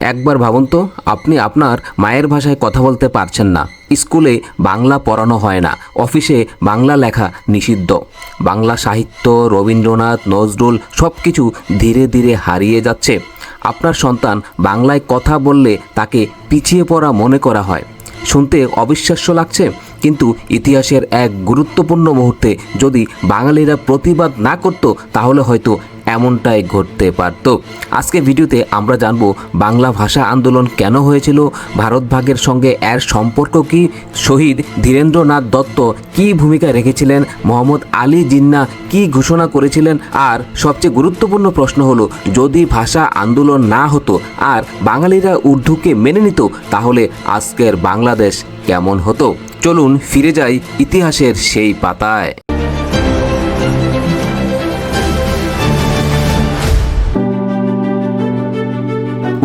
একবার ভাবুন তো, আপনি আপনার মায়ের ভাষায় কথা বলতে পারছেন না, স্কুলে বাংলা পড়ানো হয় না, অফিসে বাংলা লেখা নিষিদ্ধ। বাংলা সাহিত্য, রবীন্দ্রনাথ, নজরুল সব কিছু ধীরে ধীরে হারিয়ে যাচ্ছে। আপনার সন্তান বাংলায় কথা বললে তাকে পিছিয়ে পড়া মনে করা হয়। শুনতে অবিশ্বাস্য লাগছে, কিন্তু ইতিহাসের এক গুরুত্বপূর্ণ মুহূর্তে যদি বাঙালিরা প্রতিবাদ না করত, তাহলে হয়তো এমনটাই ঘটতে পারত। আজকে ভিডিওতে আমরা জানব বাংলা ভাষা আন্দোলন কেন হয়েছিল, ভারত ভাগের সঙ্গে এর সম্পর্ক কী, শহীদ ধীরেন্দ্রনাথ দত্ত কী ভূমিকা রেখেছিলেন, মোহাম্মদ আলী জিন্নাহ কী ঘোষণা করেছিলেন, আর সবচেয়ে গুরুত্বপূর্ণ প্রশ্ন হলো, যদি ভাষা আন্দোলন না হতো আর বাঙালিরা উর্দুকে মেনে নিত, তাহলে আজকের বাংলাদেশ কেমন হতো। চলুন ফিরে যাই ইতিহাসের সেই পাতায়।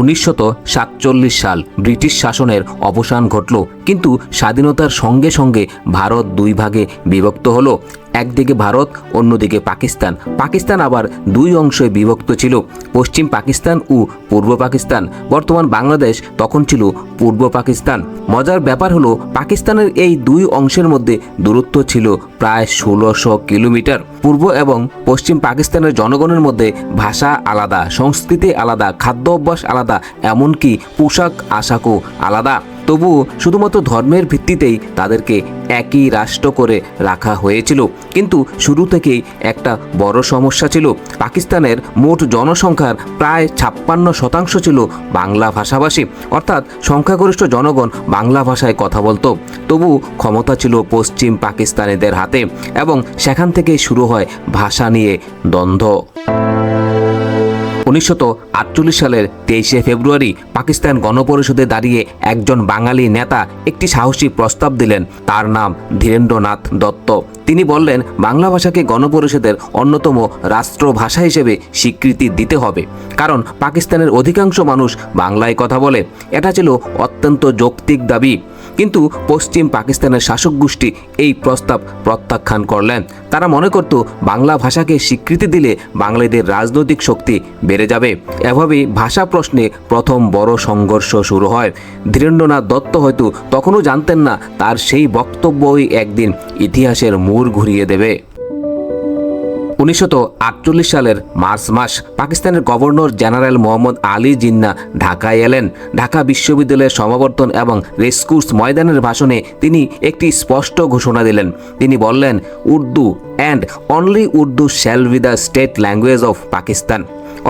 1947 সাল ব্রিটিশ শাসনের অবসান ঘটল, কিন্তু স্বাধীনতার সঙ্গে সঙ্গে ভারত দুই ভাগে বিভক্ত হলো। একদিকে ভারত, অন্যদিকে পাকিস্তান। পাকিস্তান আবার দুই অংশে বিভক্ত ছিল, পশ্চিম পাকিস্তান ও পূর্ব পাকিস্তান। বর্তমান বাংলাদেশ তখন ছিল পূর্ব পাকিস্তান। মজার ব্যাপার হলো, পাকিস্তানের এই দুই অংশের মধ্যে দূরত্ব ছিল প্রায় 1600 কিলোমিটার। পূর্ব এবং পশ্চিম পাকিস্তানের জনগণের মধ্যে ভাষা আলাদা, সংস্কৃতি আলাদা, খাদ্য অভ্যাস আলাদা, এমনকি পোশাক আশাকও আলাদা। তবুও শুধুমাত্র ধর্মের ভিত্তিতেই তাদেরকে একই রাষ্ট্র করে রাখা হয়েছিল। কিন্তু শুরু থেকেই একটা বড় সমস্যা ছিল। পাকিস্তানের মোট জনসংখ্যার প্রায় 56% ছিল বাংলা ভাষাভাষী, অর্থাৎ সংখ্যাগরিষ্ঠ জনগণ বাংলা ভাষায় কথা বলতো। তবু ক্ষমতা ছিল পশ্চিম পাকিস্তানিদের হাতে, এবং সেখান থেকেই শুরু হয় ভাষা নিয়ে দ্বন্দ্ব। 1948 সালের 23শে ফেব্রুয়ারি পাকিস্তান গণপরিষদে দাঁড়িয়ে একজন বাঙালি নেতা একটি সাহসী প্রস্তাব দিলেন। তার নাম ধীরেন্দ্রনাথ দত্ত। তিনি বললেন, বাংলা ভাষাকে গণপরিষদের অন্যতম রাষ্ট্রভাষা হিসেবে স্বীকৃতি দিতে হবে, কারণ পাকিস্তানের অধিকাংশ মানুষ বাংলায় কথা বলে। এটা ছিল অত্যন্ত যৌক্তিক দাবি। কিন্তু পশ্চিম পাকিস্তানের শাসক গোষ্ঠী এই প্রস্তাব প্রত্যাখ্যান করলেন। তারা মনে করত, বাংলা ভাষাকে স্বীকৃতি দিলে বাঙালিদের রাজনৈতিক শক্তি বেড়ে যাবে। এভাবেই ভাষা প্রশ্নে প্রথম বড় সংঘর্ষ শুরু হয়। ধীরেন্দ্রনাথ দত্ত হয়তো তখনও জানতেন না, তার সেই বক্তব্যই একদিন ইতিহাসের মোড় ঘুরিয়ে দেবে। 1948 সালের মার্চ মাস পাকিস্তানের গভর্নর জেনারেল মোহাম্মদ আলী জিন্নাহ ঢাকায় এলেন। ঢাকা বিশ্ববিদ্যালয়ের সমাবর্তন এবং রেসকোর্স ময়দানের ভাষণে তিনি একটি স্পষ্ট ঘোষণা দিলেন। তিনি বললেন, Urdu and only Urdu shall be the state language of Pakistan,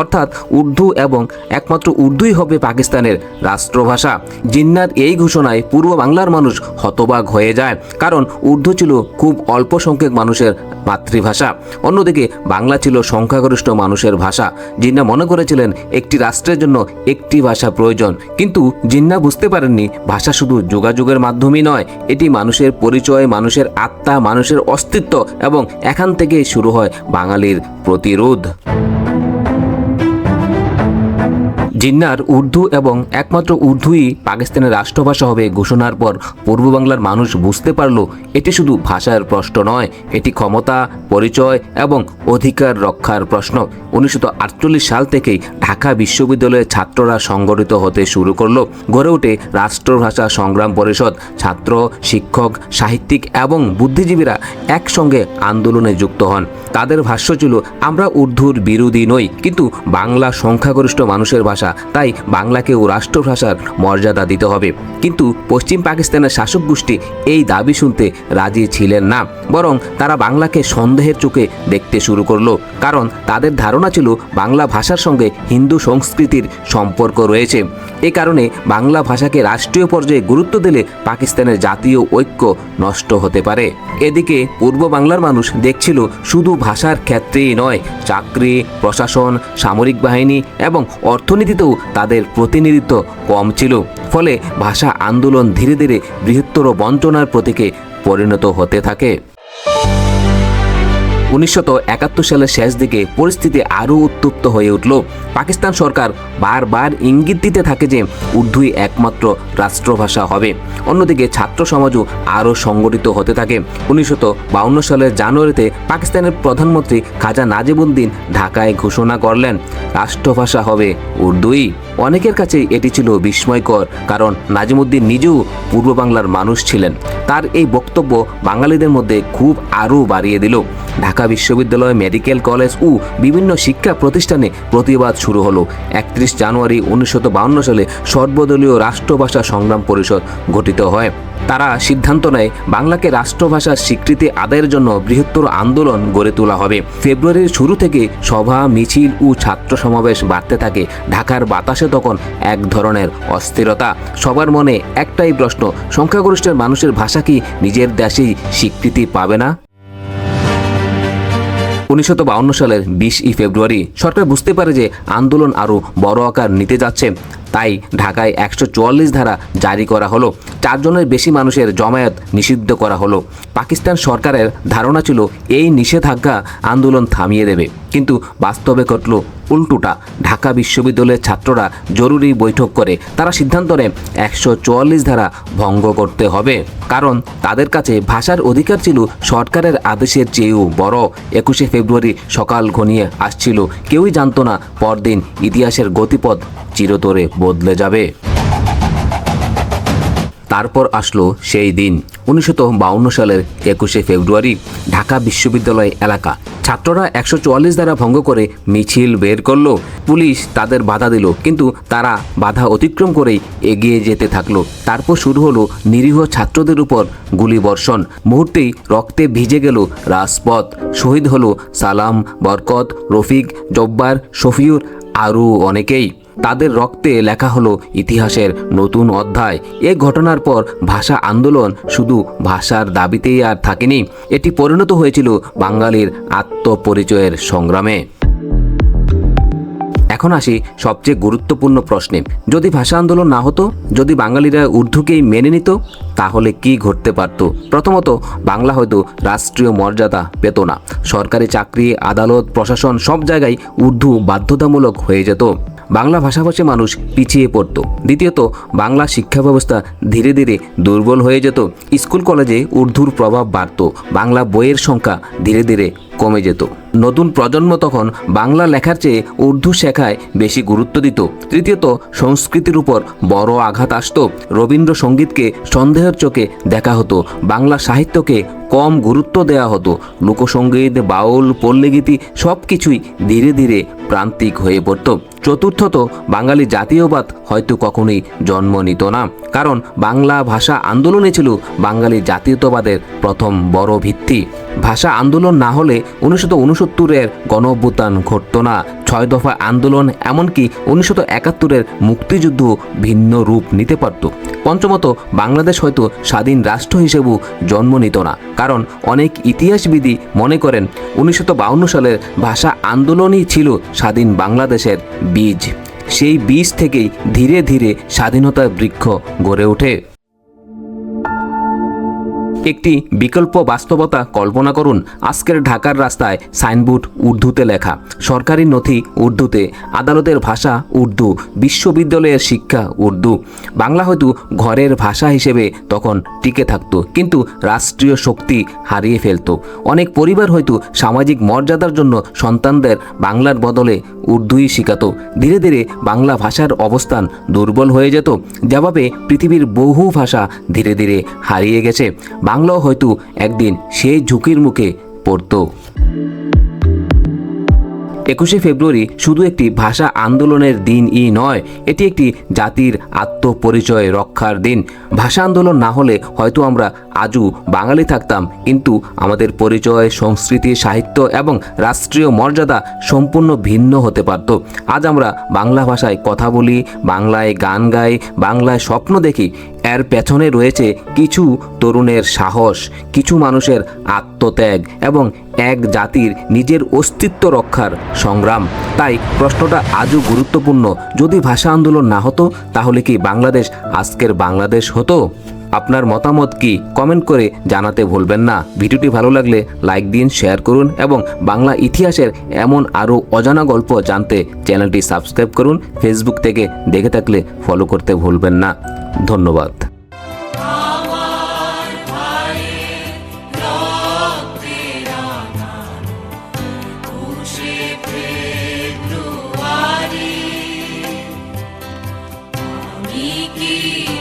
অর্থাৎ উর্দু এবং একমাত্র উর্দুই হবে পাকিস্তানের রাষ্ট্রভাষা। জিন্নাহর এই ঘোষণায় পূর্ব বাংলার মানুষ হতবাক হয়ে যায়, কারণ উর্দু ছিল খুব অল্প সংখ্যক মানুষের মাতৃভাষা, অন্যদিকে বাংলা ছিল সংখ্যাগরিষ্ঠ মানুষের ভাষা। জিন্নাহ মনে করেছিলেন একটি রাষ্ট্রের জন্য একটি ভাষা প্রয়োজন, কিন্তু জিন্নাহ বুঝতে পারেননি ভাষা শুধু যোগাযোগের মাধ্যমই নয়, এটি মানুষের পরিচয়, মানুষের আত্মা, মানুষের অস্তিত্ব, এবং এখান থেকেই শুরু হয় বাঙালির প্রতিরোধ। জিন্নাহর উর্দু এবং একমাত্র উর্দুই পাকিস্তানের রাষ্ট্রভাষা হবে ঘোষণার পর পূর্ব বাংলার মানুষ বুঝতে পারল, এটি শুধু ভাষার প্রশ্ন নয়, এটি ক্ষমতা, পরিচয় এবং অধিকার রক্ষার প্রশ্ন। 1948 সাল থেকেই ঢাকা বিশ্ববিদ্যালয়ের ছাত্ররা সংগঠিত হতে শুরু করলো। গড়ে ওঠে রাষ্ট্রভাষা সংগ্রাম পরিষদ। ছাত্র, শিক্ষক, সাহিত্যিক এবং বুদ্ধিজীবীরা একসঙ্গে আন্দোলনে যুক্ত হন। তাদের ভাষ্য ছিল, আমরা উর্দুর বিরোধী নই, কিন্তু বাংলা সংখ্যাগরিষ্ঠ মানুষের ভাষা, তাই বাংলাকেও রাষ্ট্রভাষার মর্যাদা দিতে হবে। কিন্তু পশ্চিম পাকিস্তানের শাসক গোষ্ঠী এই দাবি শুনতে রাজি ছিলেন না, বরং তারা বাংলাকে সন্দেহের চোখে দেখতে শুরু করলো, কারণ তাদের ধারণা ছিল বাংলা ভাষার সঙ্গে হিন্দু সংস্কৃতির সম্পর্ক রয়েছে। এ কারণে বাংলা ভাষাকে রাষ্ট্রীয় পর্যায়ে গুরুত্ব দিলে পাকিস্তানের জাতীয় ঐক্য নষ্ট হতে পারে। এদিকে পূর্ব বাংলার মানুষ দেখছিল, শুধু ভাষার ক্ষেত্রেই নয়, চাকরি, প্রশাসন, সামরিক বাহিনী এবং অর্থনীতিতেও তাদের প্রতিনিধিত্ব কম ছিল। ফলে ভাষা আন্দোলন ধীরে ধীরে বৃহত্তর বঞ্চনার প্রতীকে পরিণত হতে থাকে। 1971 সালের শেষ দিকে পরিস্থিতি আরও উত্তপ্ত হয়ে উঠল। পাকিস্তান সরকার বারবার ইঙ্গিত দিতে থাকে যে উর্দুই একমাত্র রাষ্ট্রভাষা হবে। অন্যদিকে ছাত্র সমাজও আরও সংগঠিত হতে থাকে। 1952 সালের জানুয়ারিতে পাকিস্তানের প্রধানমন্ত্রী খাজা নাজিমুদ্দিন ঢাকায় ঘোষণা করলেন রাষ্ট্রভাষা হবে উর্দুই। অনেকের কাছে এটি ছিল বিস্ময়কর, কারণ নাজিমুদ্দিন নিজেও পূর্ব বাংলার মানুষ ছিলেন। তার এই বক্তব্য বাঙালিদের মধ্যে খুব আরও বাড়িয়ে দিল। ঢাকা বিশ্ববিদ্যালয়, মেডিকেল কলেজ ও বিভিন্ন শিক্ষা প্রতিষ্ঠানে প্রতিবাদ শুরু হলো। 31 জানুয়ারি 1952 সালে সর্বদলীয় রাষ্ট্রভাষা সংগ্রাম পরিষদ গঠিত হয়। তারা সিদ্ধান্ত নেয় বাংলাকে রাষ্ট্রভাষার স্বীকৃতি আদায়ের জন্য বৃহত্তর আন্দোলন গড়ে তোলা হবে। ফেব্রুয়ারির শুরু থেকে সভা, মিছিল ও ছাত্র সমাবেশ বাড়তে থাকে। ঢাকার বাতাসে তখন এক ধরনের অস্থিরতা। সবার মনে একটাই প্রশ্ন, সংখ্যাগরিষ্ঠের মানুষের ভাষা কি নিজের দেশেই স্বীকৃতি পাবে না? 1952 সালের 20 ফেব্রুয়ারি সরকার বুঝতে পারে যে আন্দোলন আরও বড় আকার নিতে যাচ্ছে। তাই ঢাকায় 144 ধারা জারি করা হলো। 4 জনের বেশি মানুষের জমায়েত নিষিদ্ধ করা হলো। পাকিস্তান সরকারের ধারণা ছিল এই নিষেধাজ্ঞা আন্দোলন থামিয়ে দেবে, কিন্তু বাস্তবে ঘটল উল্টোটা। ঢাকা বিশ্ববিদ্যালয়ের ছাত্ররা জরুরি বৈঠক করে তারা সিদ্ধান্ত নেয় 144 ধারা ভঙ্গ করতে হবে, কারণ তাদের কাছে ভাষার অধিকার ছিল সরকারের আদেশের চেয়েও বড়। 21 ফেব্রুয়ারি সকাল ঘনিয়ে আসছিল। কেউই জানতো না পরদিন ইতিহাসের গতিপথ চিরতরে বদলে যাবে। তারপর আসলো সেই দিন, 1952 সালের 21 ফেব্রুয়ারি। ঢাকা বিশ্ববিদ্যালয় এলাকা ছাত্ররা 144 ধারা ভঙ্গ করে মিছিল বের করলো। পুলিশ তাদের বাধা দিল, কিন্তু তারা বাধা অতিক্রম করেই এগিয়ে যেতে থাকলো। তারপর শুরু হলো নিরীহ ছাত্রদের উপর গুলিবর্ষণ। মুহূর্তেই রক্তে ভিজে গেল রাজপথ। শহীদ হলো সালাম, বরকত, রফিক, জব্বার, শফিউর আরও অনেকেই। তাদের রক্তে লেখা হলো ইতিহাসের নতুন অধ্যায়। এই ঘটনার পর ভাষা আন্দোলন শুধু ভাষার দাবিতেই আর থাকেনি, এটি পরিণত হয়েছিল বাঙালির আত্মপরিচয়ের সংগ্রামে। এখন আসি সবচেয়ে গুরুত্বপূর্ণ প্রশ্নে। যদি ভাষা আন্দোলন না হতো, যদি বাঙালিরা উর্দুকেই মেনে নিত, তাহলে কি ঘটতে পারত? প্রথমত, বাংলা হয়তো রাষ্ট্রীয় মর্যাদা পেত না। সরকারি চাকরি, আদালত, প্রশাসন সব জায়গায় উর্দু বাধ্যতামূলক হয়ে যেত। বাংলা ভাষাভাষী মানুষ পিছিয়ে পড়ত। দ্বিতীয়ত, বাংলা শিক্ষা ব্যবস্থা ধীরে ধীরে দুর্বল হয়ে যেত। স্কুল কলেজে উর্দুর প্রভাব বাড়ত। বাংলা বইয়ের সংখ্যা ধীরে ধীরে কমে যেত। নতুন প্রজন্ম তখন বাংলা লেখার চেয়ে উর্দু শেখায় বেশি গুরুত্ব দিত। তৃতীয়ত, সংস্কৃতির উপর বড় আঘাত আসত। রবীন্দ্রসঙ্গীতকে সন্দেহের চোখে দেখা হতো। বাংলা সাহিত্যকে কম গুরুত্ব দেওয়া হতো। লোকসঙ্গীত, বাউল, পল্লীগীতি সব কিছুই ধীরে ধীরে প্রান্তিক হয়ে পড়ত। চতুর্থত, বাঙালি জাতীয়বাদ হয়তো কখনোই জন্ম নিত না, কারণ বাংলা ভাষা আন্দোলনে ছিল বাঙালি জাতীয়তাবাদের প্রথম বড় ভিত্তি। ভাষা আন্দোলন না হলে 1969-এর গণ অভ্যুত্থান ঘটত না। 6 দফা আন্দোলন, এমনকি 1971-এর মুক্তিযুদ্ধ ভিন্ন রূপ নিতে পারত। পঞ্চমত, বাংলাদেশ হয়তো স্বাধীন রাষ্ট্র হিসেবেও জন্ম নিত না, কারণ অনেক ইতিহাসবিদ মনে করেন 1952 সালের ভাষা আন্দোলনই ছিল স্বাধীন বাংলাদেশের বীজ। সেই বীজ থেকেই ধীরে ধীরে স্বাধীনতার বৃক্ষ গড়ে ওঠে। একটি বিকল্প বাস্তবতা কল্পনা করুন। আজকের ঢাকার রাস্তায় সাইনবোর্ড উর্দুতে লেখা, সরকারি নথি উর্দুতে, আদালতের ভাষা উর্দু, বিশ্ববিদ্যালয়ের শিক্ষা উর্দু। বাংলা হয়তো ঘরের ভাষা হিসেবে তখন টিকে থাকতো, কিন্তু রাষ্ট্রীয় শক্তি হারিয়ে ফেলত। অনেক পরিবার হয়তো সামাজিক মর্যাদার জন্য সন্তানদের বাংলার বদলে উর্দুই শেখাতো। ধীরে ধীরে বাংলা ভাষার অবস্থান দুর্বল হয়ে যেত। যেভাবে পৃথিবীর বহু ভাষা ধীরে ধীরে হারিয়ে গেছে, বাংলাও হয়তো একদিন সেই ঝুঁকির মুখে পড়ত। 21 ফেব্রুয়ারি শুধু একটি ভাষা আন্দোলনের দিনই নয়, এটি একটি জাতির আত্মপরিচয় রক্ষার দিন। ভাষা আন্দোলন না হলে হয়তো আমরা আজও বাঙালি থাকতাম, কিন্তু আমাদের পরিচয়, সংস্কৃতি, সাহিত্য এবং রাষ্ট্রীয় মর্যাদা সম্পূর্ণ ভিন্ন হতে পারত। আজ আমরা বাংলা ভাষায় কথা বলি, বাংলায় গান গাই, বাংলায় স্বপ্ন দেখি। এর পেছনে রয়েছে কিছু তরুণের সাহস, কিছু মানুষের আত্মত্যাগ এবং এক জাতির নিজের অস্তিত্ব রক্ষার সংগ্রাম। তাই প্রশ্নটা আজও গুরুত্বপূর্ণ, যদি ভাষা আন্দোলন না হতো, তাহলে কি বাংলাদেশ আজকের বাংলাদেশ হতো? আপনার মতামত কি কমেন্ট করে জানাতে ভুলবেন না। ভিডিওটি ভালো লাগলে লাইক দিন, শেয়ার করুন এবং বাংলা ইতিহাসের এমন আরও অজানা গল্প জানতে চ্যানেলটি সাবস্ক্রাইব করুন। ফেসবুক থেকে দেখে থাকলে ফলো করতে ভুলবেন না। ধন্যবাদ। কি